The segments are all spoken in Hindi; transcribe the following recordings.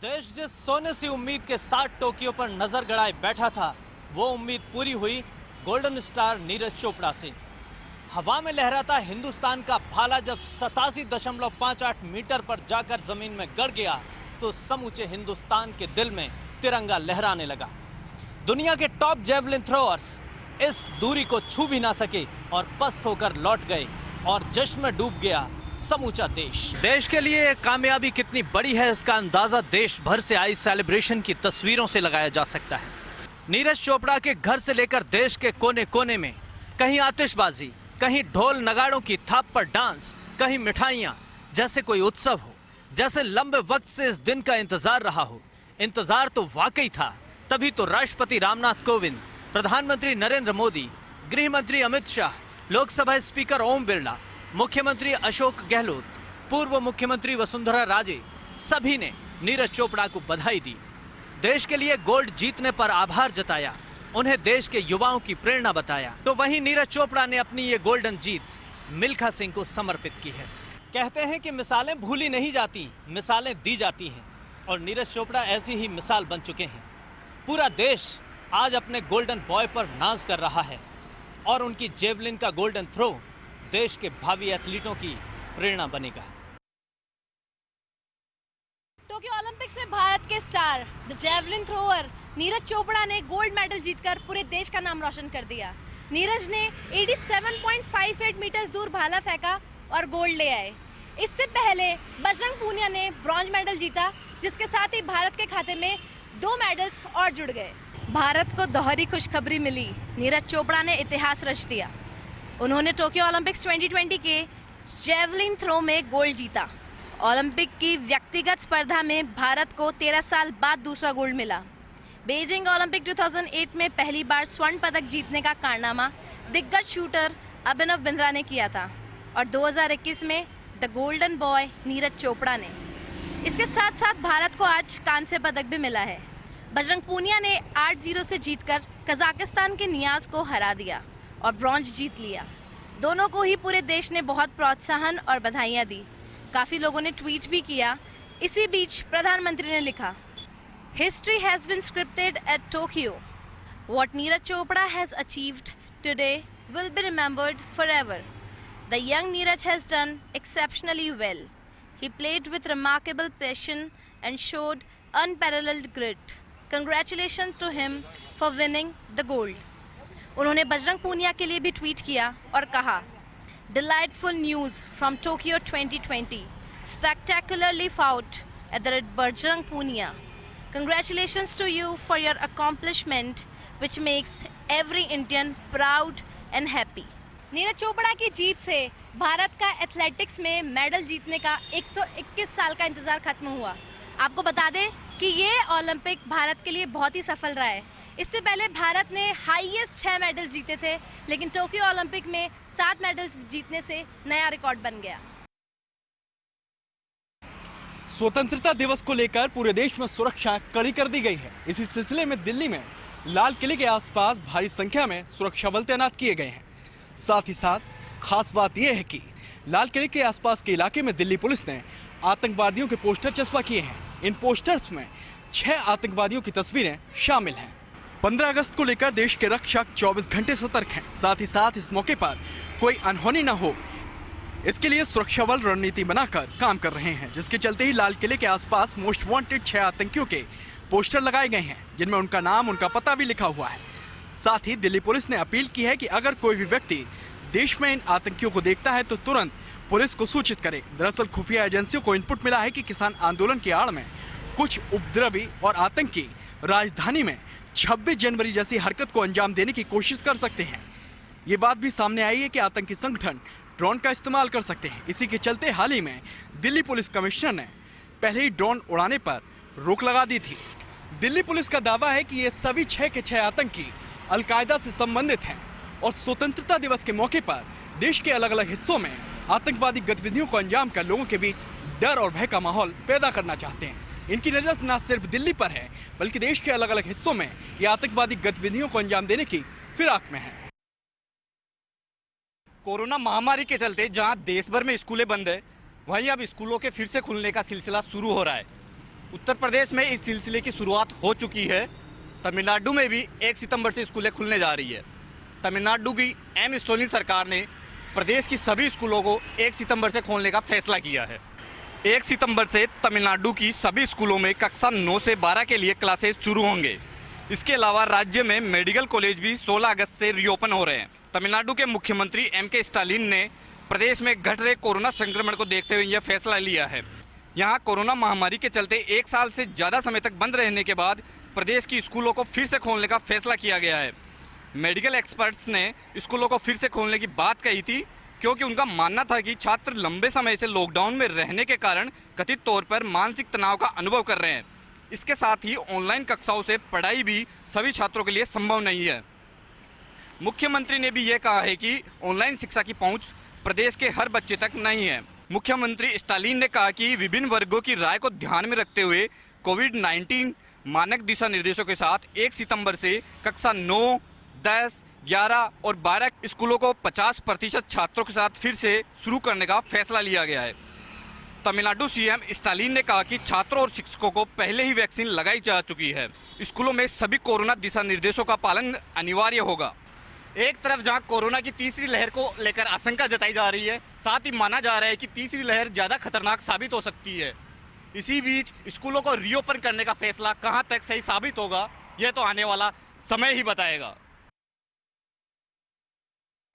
देश जिस सोने सी उम्मीद के साथ टोक्यो पर नजर गड़ाए बैठा था, वो उम्मीद पूरी हुई गोल्डन स्टार नीरज चोपड़ा से। हवा में लहराता हिंदुस्तान का भाला जब 87.58 मीटर पर जाकर जमीन में गड़ गया तो समूचे हिंदुस्तान के दिल में तिरंगा लहराने लगा। दुनिया के टॉप जेवलिन थ्रोअर्स इस दूरी को छू भी ना सके और पस्त होकर लौट गए और जश्न में डूब गया समूचा देश। देश के लिए ये कामयाबी कितनी बड़ी है, इसका अंदाजा देश भर से आई सेलिब्रेशन की तस्वीरों से लगाया जा सकता है। नीरज चोपड़ा के घर से लेकर देश के कोने कोने में कहीं आतिशबाजी, कहीं ढोल नगाड़ों की थाप पर डांस, कहीं मिठाइयां, जैसे कोई उत्सव हो, जैसे लंबे वक्त से इस दिन का इंतजार रहा हो। इंतजार तो वाकई था, तभी तो राष्ट्रपति रामनाथ कोविंद, प्रधानमंत्री नरेंद्र मोदी, गृह मंत्री अमित शाह, लोकसभा स्पीकर ओम बिरला, मुख्यमंत्री अशोक गहलोत, पूर्व मुख्यमंत्री वसुंधरा राजे, सभी ने नीरज चोपड़ा को बधाई दी। देश के लिए गोल्ड जीतने पर आभार जताया, उन्हें देश के युवाओं की प्रेरणा बताया। तो वहीं नीरज चोपड़ा ने अपनी ये गोल्डन जीत मिल्खा सिंह को समर्पित की है। कहते हैं कि मिसालें भूली नहीं जाती, मिसालें दी जाती हैं, और नीरज चोपड़ा ऐसी ही मिसाल बन चुके हैं। पूरा देश आज अपने गोल्डन बॉय पर नाज कर रहा है और उनकी जेवलिन का गोल्डन थ्रो देश के भावी एथलीटों की प्रेरणा बनेगा। टोक्यो ओलंपिक्स में भारत के star the javelin thrower Neeraj Chopra ने गोल्ड मेडल जीतकर पूरे देश का नाम रोशन कर दिया। नीरज ने 87.58 मीटर्स दूर भाला फेंका और गोल्ड ले आए। इससे पहले बजरंग पूनिया ने ब्रॉन्ज मेडल जीता, जिसके साथ ही भारत के खाते में 2 मेडल्स और जुड़ गए। भारत को दोहरी खुशखबरी मिली, नीरज चोपड़ा ने इतिहास रच दिया। उन्होंने टोक्यो ओलंपिक्स 2020 के जेवलिन थ्रो में गोल्ड जीता। ओलंपिक की व्यक्तिगत स्पर्धा में भारत को 13 साल बाद दूसरा गोल्ड मिला। बीजिंग ओलंपिक 2008 में पहली बार स्वर्ण पदक जीतने का कारनामा दिग्गज शूटर अभिनव बिंद्रा ने किया था और 2021 में the golden boy Neeraj Chopra ने। इसके साथ साथ भारत को आज कांस्य पदक भी मिला है। बजरंग पूनिया ने 8-0 से जीतकर कजाकिस्तान के नियाज को हरा दिया और ब्रॉन्ज जीत लिया। दोनों को ही पूरे देश ने बहुत प्रोत्साहन और बधाइयाँ दी। काफ़ी लोगों ने ट्वीट भी किया। इसी बीच प्रधानमंत्री ने लिखा, History has been scripted at Tokyo. What Neeraj Chopra has achieved today will be remembered forever. The young Neeraj has done exceptionally well. He played with remarkable passion and showed unparalleled grit. Congratulations to him for winning the gold. उन्होंने बजरंग पूनिया के लिए भी ट्वीट किया और कहा, Delightful news from Tokyo 2020. Spectacularly fought at the Bajrang Punia. Congratulations to you for your accomplishment, which makes every Indian proud and happy. Neeraj Chopra की जीत से भारत का एथलेटिक्स में मेडल जीतने का 121 साल का इंतजार खत्म हुआ। आपको बता दें कि ये ओलंपिक भारत के लिए बहुत ही सफल रहा है। इससे पहले भारत ने हाईएस्ट 6 मेडल जीते थे, लेकिन टोक्यो ओलंपिक में 7 मेडल जीतने से नया रिकॉर्ड बन गया। स्वतंत्रता दिवस को लेकर पूरे देश में सुरक्षा कड़ी कर दी गई है। इसी सिलसिले में दिल्ली में लाल किले के आसपास भारी संख्या में सुरक्षा बल तैनात किए गए हैं। साथ ही साथ खास बात यह है कि लाल किले के आसपास के इलाके में दिल्ली पुलिस ने आतंकवादियों के पोस्टर चस्पा किए हैं। इन पोस्टर्स में 6 आतंकवादियों की तस्वीरें शामिल हैं। 15 अगस्त को लेकर देश के रक्षक 24 घंटे सतर्क हैं। साथ ही साथ इस मौके पर कोई अनहोनी न हो, इसके लिए सुरक्षा बल रणनीति बनाकर काम कर रहे हैं, जिसके चलते ही लाल किले के आसपास मोस्ट वांटेड 6 आतंकियों के पोस्टर लगाए गए हैं, जिनमें उनका नाम, उनका पता भी लिखा हुआ है। साथ ही दिल्ली पुलिस ने अपील की है कि अगर कोई भी व्यक्ति देश में इन आतंकियों को देखता है तो तुरंत पुलिस को सूचित करे। दरअसल खुफिया एजेंसियों को इनपुट मिला है कि किसान आंदोलन की आड़ में कुछ उपद्रवी और आतंकी राजधानी में 26 जनवरी जैसी हरकत को अंजाम देने की कोशिश कर सकते हैं। ये बात भी सामने आई है कि आतंकी संगठन ड्रोन का इस्तेमाल कर सकते हैं। इसी के चलते हाल ही में दिल्ली पुलिस कमिश्नर ने पहले ही ड्रोन उड़ाने पर रोक लगा दी थी। दिल्ली पुलिस का दावा है कि ये सभी 6 के 6 आतंकी अलकायदा से संबंधित हैं और स्वतंत्रता दिवस के मौके पर देश के अलग अलग हिस्सों में आतंकवादी गतिविधियों को अंजाम कर लोगों के बीच डर और भय का माहौल पैदा करना चाहते हैं। इनकी नजर न सिर्फ दिल्ली पर है, बल्कि देश के अलग अलग हिस्सों में ये आतंकवादी गतिविधियों को अंजाम देने की फिराक में है। कोरोना महामारी के चलते जहां देश भर में स्कूलें बंद है, वहीं अब स्कूलों के फिर से खुलने का सिलसिला शुरू हो रहा है। उत्तर प्रदेश में इस सिलसिले की शुरुआत हो चुकी है। तमिलनाडु में भी 1 सितंबर से स्कूलें खुलने जा रही है। तमिलनाडु की एम स्टैलिन सरकार ने प्रदेश की सभी स्कूलों को 1 सितंबर से खोलने का फैसला किया है। 1 सितंबर से तमिलनाडु की सभी स्कूलों में कक्षा 9 से 12 के लिए क्लासेस शुरू होंगे। इसके अलावा राज्य में मेडिकल कॉलेज भी 16 अगस्त से रीओपन हो रहे हैं। तमिलनाडु के मुख्यमंत्री M.K. स्टालिन ने प्रदेश में घट रहे कोरोना संक्रमण को देखते हुए यह फैसला लिया है। यहाँ कोरोना महामारी के चलते 1 साल से ज़्यादा समय तक बंद रहने के बाद प्रदेश की स्कूलों को फिर से खोलने का फैसला किया गया है। मेडिकल एक्सपर्ट्स ने स्कूलों को फिर से खोलने की बात कही थी, क्योंकि उनका मानना था कि छात्र लंबे समय से लॉकडाउन में रहने के कारण कथित तौर पर मानसिक तनाव का अनुभव कर रहे हैं। इसके साथ ही ऑनलाइन कक्षाओं से पढ़ाई भी सभी छात्रों के लिए संभव नहीं है। मुख्यमंत्री ने भी यह कहा है कि ऑनलाइन शिक्षा की पहुंच प्रदेश के हर बच्चे तक नहीं है। मुख्यमंत्री स्टालिन ने कहा कि विभिन्न वर्गों की राय को ध्यान में रखते हुए कोविड-19 मानक दिशा निर्देशों के साथ 1 सितंबर से कक्षा 9, 10, 11 और 12 स्कूलों को 50% छात्रों के साथ फिर से शुरू करने का फैसला लिया गया है। तमिलनाडु सीएम स्टालिन ने कहा कि छात्रों और शिक्षकों को पहले ही वैक्सीन लगाई जा चुकी है। स्कूलों में सभी कोरोना दिशा निर्देशों का पालन अनिवार्य होगा। एक तरफ जहां कोरोना की तीसरी लहर को लेकर आशंका जताई जा रही है, साथ ही माना जा रहा है कि तीसरी लहर ज़्यादा खतरनाक साबित हो सकती है। इसी बीच स्कूलों को रीओपन करने का फैसला कहां तक सही साबित होगा, यह तो आने वाला समय ही बताएगा।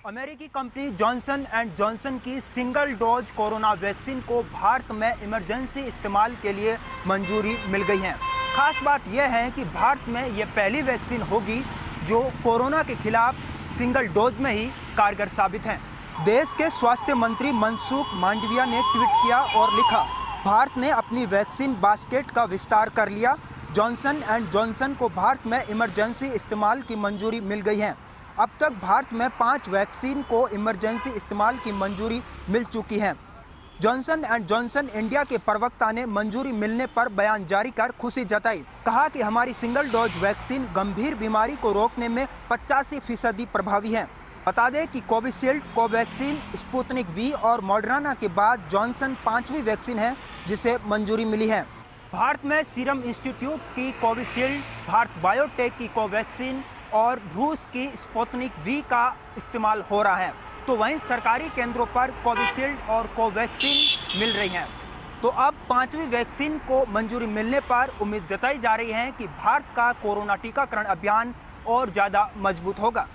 अमेरिकी कंपनी जॉनसन एंड जॉनसन की सिंगल डोज कोरोना वैक्सीन को भारत में इमरजेंसी इस्तेमाल के लिए मंजूरी मिल गई है। खास बात यह है कि भारत में यह पहली वैक्सीन होगी जो कोरोना के खिलाफ सिंगल डोज में ही कारगर साबित है। देश के स्वास्थ्य मंत्री मनसुख मांडविया ने ट्वीट किया और लिखा, भारत ने अपनी वैक्सीन बास्केट का विस्तार कर लिया। जॉनसन एंड जॉनसन को भारत में इमरजेंसी इस्तेमाल की मंजूरी मिल गई है। अब तक भारत में 5 वैक्सीन को इमरजेंसी इस्तेमाल की मंजूरी मिल चुकी है। जॉनसन एंड जॉनसन इंडिया के प्रवक्ता ने मंजूरी मिलने पर बयान जारी कर खुशी जताई। कहा कि हमारी सिंगल डोज वैक्सीन गंभीर बीमारी को रोकने में 85% प्रभावी है। बता दें कि कोविशील्ड, कोवैक्सीन, स्पुतनिक वी और मॉडर्ना के बाद जॉनसन 5वीं वैक्सीन है जिसे मंजूरी मिली है। भारत में सीरम इंस्टीट्यूट की कोविशील्ड, भारत बायोटेक की कोवैक्सीन और रूस की स्पुतनिक वी का इस्तेमाल हो रहा है, तो वहीं सरकारी केंद्रों पर कोविशील्ड और कोवैक्सीन मिल रही हैं। तो अब 5वीं वैक्सीन को मंजूरी मिलने पर उम्मीद जताई जा रही है कि भारत का कोरोना टीकाकरण अभियान और ज़्यादा मजबूत होगा।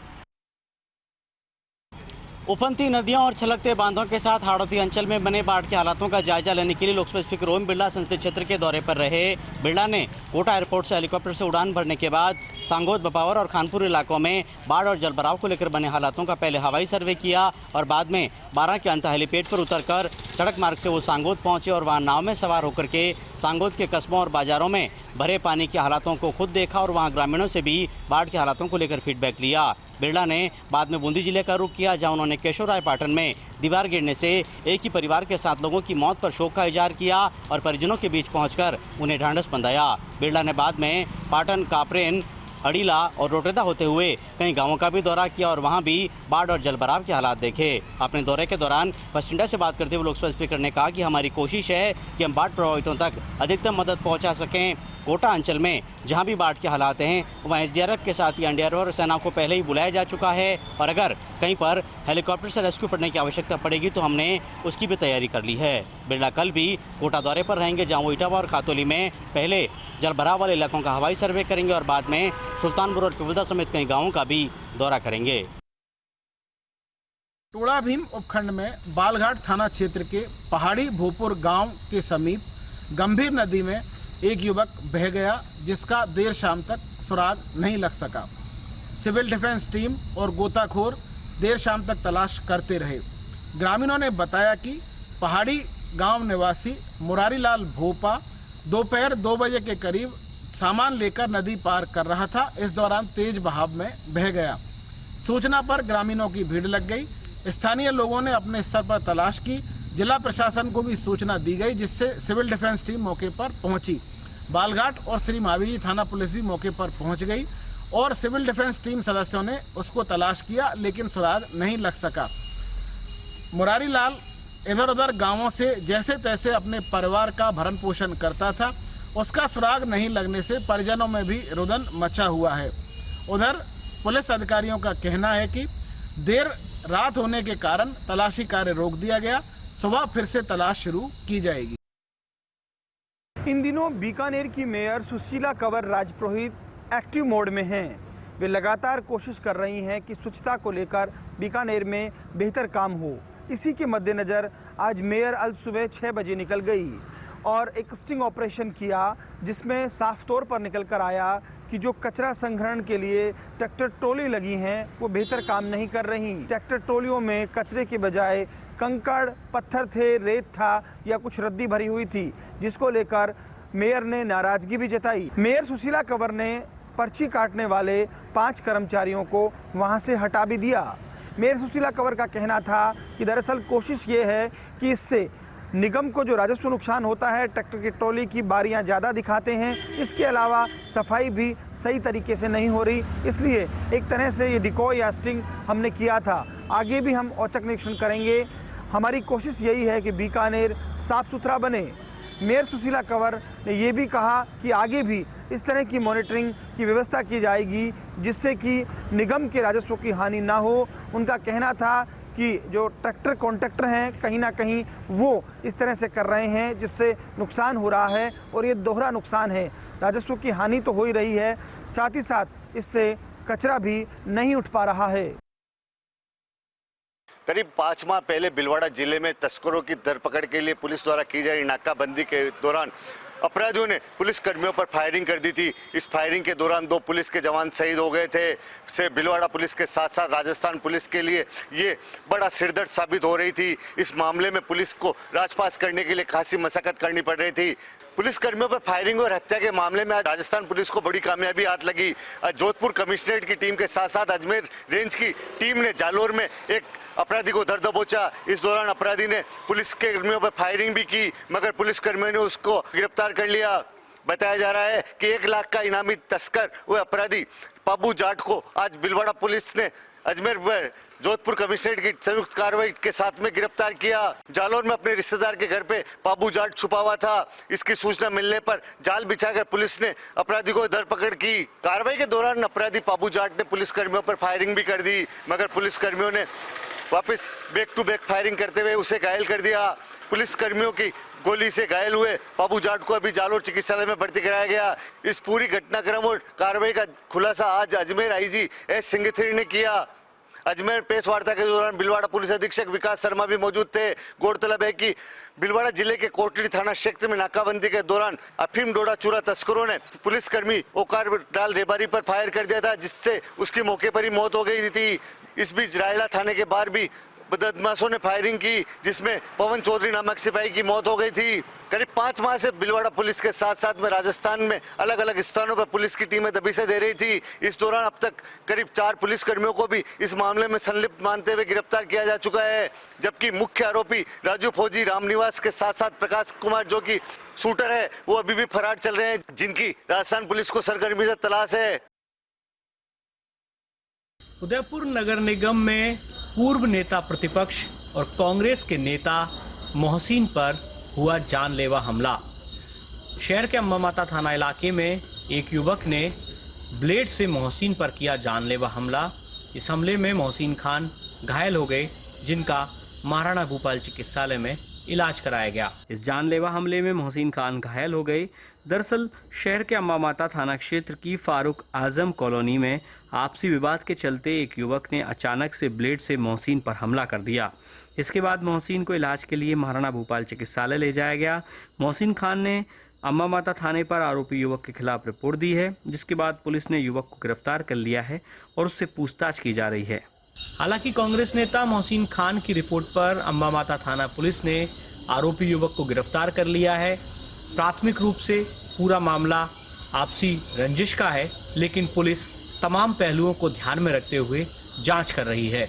उफनती नदियों और छलकते बांधों के साथ हाड़ौती अंचल में बने बाढ़ के हालातों का जायजा लेने के लिए लोकसभा स्पीकर ओम बिरला संसदीय क्षेत्र के दौरे पर रहे। बिरला ने कोटा एयरपोर्ट से हेलीकॉप्टर से उड़ान भरने के बाद सांगोद, बपावर और खानपुर इलाकों में बाढ़ और जलभराव को लेकर बने हालातों का पहले हवाई सर्वे किया और बाद में 12 के अंत हेलीपैड पर उतरकर सड़क मार्ग से वो सांगोद पहुंचे और वहां नाव में सवार होकर के सांगोद के कस्बों और बाजारों में भरे पानी के हालातों को खुद देखा और वहां ग्रामीणों से भी बाढ़ के हालातों को लेकर फीडबैक लिया। बिरला ने बाद में बूंदी जिले का रुख किया, जहां उन्होंने केशवरायपाटन में दीवार गिरने से एक ही परिवार के 7 लोगों की मौत पर शोक का इजहार किया और परिजनों के बीच पहुंचकर उन्हें ढांढस बंधाया। बिरला ने बाद में पाटन, कापरेन, अड़ीला और रोटेदा होते हुए कई गांवों का भी दौरा किया और वहां भी बाढ़ और जलभराव के हालात देखे। अपने दौरे के दौरान बठिंडा से बात करते हुए लोकसभा स्पीकर ने कहा कि हमारी कोशिश है कि हम बाढ़ प्रभावितों तक अधिकतम मदद पहुंचा सकें। कोटा अंचल में जहां भी बाढ़ के हालात हैं वहाँ SDRF के साथ ही एनडीआरएफ और सेना को पहले ही बुलाया जा चुका है और अगर कहीं पर हेलीकॉप्टर से रेस्क्यू करने की आवश्यकता पड़ेगी तो हमने उसकी भी तैयारी कर ली है। बिरला कल भी कोटा दौरे पर रहेंगे, जहाँ वो इटावा और खातोली में पहले जलभराव वाले इलाकों का हवाई सर्वे करेंगे और बाद में सुल्तानपुर और पिपलदा समेत कई गाँवों का भी दौरा करेंगे। टोड़ा भीम उपखंड में बालघाट थाना क्षेत्र के पहाड़ी भोपुर गांव के समीप गंभीर नदी में एक युवक बह गया, जिसका देर शाम तक सुराग नहीं लग सका। सिविल डिफेंस टीम और गोताखोर देर शाम तक तलाश करते रहे। ग्रामीणों ने बताया कि पहाड़ी गांव निवासी मुरारीलाल भोपा दोपहर 2 बजे के करीब सामान लेकर नदी पार कर रहा था। इस दौरान तेज बहाव में बह गया। सूचना पर ग्रामीणों की भीड़ लग गई। स्थानीय लोगों ने अपने स्तर पर तलाश की। जिला प्रशासन को भी सूचना दी गई, जिससे सिविल डिफेंस टीम मौके पर पहुंची। बालघाट और श्री महावीर थाना पुलिस भी मौके पर पहुंच गई और सिविल डिफेंस टीम सदस्यों ने उसको तलाश किया, लेकिन सुराग नहीं लग सका। मुरारी लाल इधर उधर गांवों से जैसे तैसे अपने परिवार का भरण पोषण करता था। उसका सुराग नहीं लगने से परिजनों में भी रुदन मचा हुआ है। उधर पुलिस अधिकारियों का कहना है कि देर रात होने के कारण तलाशी कार्य रोक दिया गया, सुबह फिर से तलाश शुरू की जाएगी। इन दिनों बीकानेर की मेयर सुशीला कंवर राजपुरोहित एक्टिव मोड में हैं। वे लगातार कोशिश कर रही हैं कि स्वच्छता को लेकर बीकानेर में बेहतर काम हो। इसी के मद्देनज़र आज मेयर अल सुबह 6 बजे निकल गई और एक स्टिंग ऑपरेशन किया, जिसमें साफ तौर पर निकल कर आया कि जो कचरा संग्रहण के लिए ट्रैक्टर ट्रॉली लगी हैं वो बेहतर काम नहीं कर रही। ट्रैक्टर ट्रॉलियों में कचरे के बजाय कंकड़ पत्थर थे, रेत था या कुछ रद्दी भरी हुई थी, जिसको लेकर मेयर ने नाराजगी भी जताई। मेयर सुशीला कंवर ने पर्ची काटने वाले 5 कर्मचारियों को वहां से हटा भी दिया। मेयर सुशीला कंवर का कहना था कि दरअसल कोशिश ये है कि इससे निगम को जो राजस्व नुकसान होता है, ट्रैक्टर की ट्रॉली की बारियां ज़्यादा दिखाते हैं, इसके अलावा सफाई भी सही तरीके से नहीं हो रही, इसलिए एक तरह से ये डिकॉय या स्टिंग हमने किया था। आगे भी हम औचक निरीक्षण करेंगे। हमारी कोशिश यही है कि बीकानेर साफ़ सुथरा बने। मेयर सुशीला कंवर ने ये भी कहा कि आगे भी इस तरह की मॉनिटरिंग की व्यवस्था की जाएगी, जिससे कि निगम के राजस्व की हानि ना हो। उनका कहना था कि जो ट्रैक्टर कॉन्ट्रैक्टर हैं कहीं ना कहीं वो इस तरह से कर रहे हैं जिससे नुकसान हो रहा है, और ये दोहरा नुकसान है। राजस्व की हानि तो हो ही रही है, साथ ही साथ इससे कचरा भी नहीं उठ पा रहा है। करीब 5 माह पहले भीलवाड़ा जिले में तस्करों की धरपकड़ के लिए पुलिस द्वारा की जा रही नाकाबंदी के दौरान अपराधियों ने पुलिस कर्मियों पर फायरिंग कर दी थी। इस फायरिंग के दौरान 2 पुलिस के जवान शहीद हो गए थे। से भीलवाड़ा पुलिस के साथ साथ राजस्थान पुलिस के लिए ये बड़ा सिरदर्द साबित हो रही थी। इस मामले में पुलिस को राजपास करने के लिए खासी मशक्कत करनी पड़ रही थी। पुलिस कर्मियों पर फायरिंग और हत्या के मामले में आज राजस्थान पुलिस को बड़ी कामयाबी हाथ लगी। जोधपुर कमिश्नरेट की टीम के साथ साथ अजमेर रेंज की टीम ने जालोर में एक अपराधी को धर दबोचा। इस दौरान अपराधी ने पुलिस के कर्मियों पर फायरिंग भी की, मगर पुलिस कर्मियों ने उसको गिरफ्तार कर लिया। बताया जा रहा है कि 1 लाख का इनामी तस्कर व अपराधी पाबू जाट को आज भीलवाड़ा पुलिस ने अजमेर में जोधपुर कमिश्नरेट की संयुक्त कार्रवाई के साथ में गिरफ्तार किया। जालौर में अपने रिश्तेदार के घर पे पाबू जाट छुपा हुआ था। इसकी सूचना मिलने पर जाल बिछाकर पुलिस ने अपराधी को धरपकड़ की। कार्रवाई के दौरान अपराधी पाबू जाट ने पुलिस कर्मियों पर फायरिंग भी कर दी, मगर पुलिस कर्मियों ने वापस बैक टू बैक फायरिंग करते हुए उसे घायल कर दिया। पुलिस कर्मियों की गोली से घायल हुए पाबू जाट को अभी जालोर चिकित्सालय में भर्ती कराया गया। इस पूरी घटनाक्रम और कार्रवाई का खुलासा आज अजमेर आईजी एस सिंगथेरी ने किया। अजमेर प्रेस वार्ता के दौरान भीलवाड़ा पुलिस अधीक्षक विकास शर्मा भी मौजूद थे। गौरतलब है कि भीलवाड़ा जिले के कोटड़ी थाना क्षेत्र में नाकाबंदी के दौरान अफीम डोडा चूरा तस्करों ने पुलिसकर्मी ओकार डाल रेबारी पर फायर कर दिया था, जिससे उसकी मौके पर ही मौत हो गई थी। इस बीच रायला थाने के बाहर भी बदमाशों ने फायरिंग की, जिसमें पवन चौधरी नामक सिपाही की मौत हो गई थी। करीब 5 माह से भीलवाड़ा पुलिस के साथ साथ में राजस्थान में अलग अलग स्थानों पर पुलिस की टीमें दबिशें दे रही थी। इस दौरान अब तक करीब 4 पुलिस कर्मियों को भी इस मामले में संलिप्त मानते हुए गिरफ्तार किया जा चुका है, जबकि मुख्य आरोपी राजू फौजी रामनिवास के साथ साथ प्रकाश कुमार जो कि शूटर है वो अभी भी फरार चल रहे हैं, जिनकी राजस्थान पुलिस को सरगर्मी से तलाश है। उदयपुर नगर निगम में पूर्व नेता प्रतिपक्ष और कांग्रेस के नेता मोहसिन पर हुआ जानलेवा हमला। शहर के अम्बा माता थाना इलाके में एक युवक ने ब्लेड से मोहसिन पर किया जानलेवा हमला। इस हमले में मोहसिन खान घायल हो गए, जिनका महाराणा भूपाल चिकित्सालय में इलाज कराया गया। इस जानलेवा हमले में मोहसिन खान घायल हो गए। दरअसल शहर के अम्बा माता थाना क्षेत्र की फारूक आजम कॉलोनी में आपसी विवाद के चलते एक युवक ने अचानक से ब्लेड से मोहसिन पर हमला कर दिया। इसके बाद मोहसिन को इलाज के लिए महाराणा भूपाल चिकित्सालय ले जाया गया। मोहसिन खान ने अम्बा माता थाने पर आरोपी युवक के खिलाफ रिपोर्ट दी है, जिसके बाद पुलिस ने युवक को गिरफ्तार कर लिया है और उससे पूछताछ की जा रही है। हालांकि कांग्रेस नेता मोहसिन खान की रिपोर्ट पर अम्बा माता थाना पुलिस ने आरोपी युवक को गिरफ्तार कर लिया है। प्राथमिक रूप से पूरा मामला आपसी रंजिश का है, लेकिन पुलिस तमाम पहलुओं को ध्यान में रखते हुए जांच कर रही है।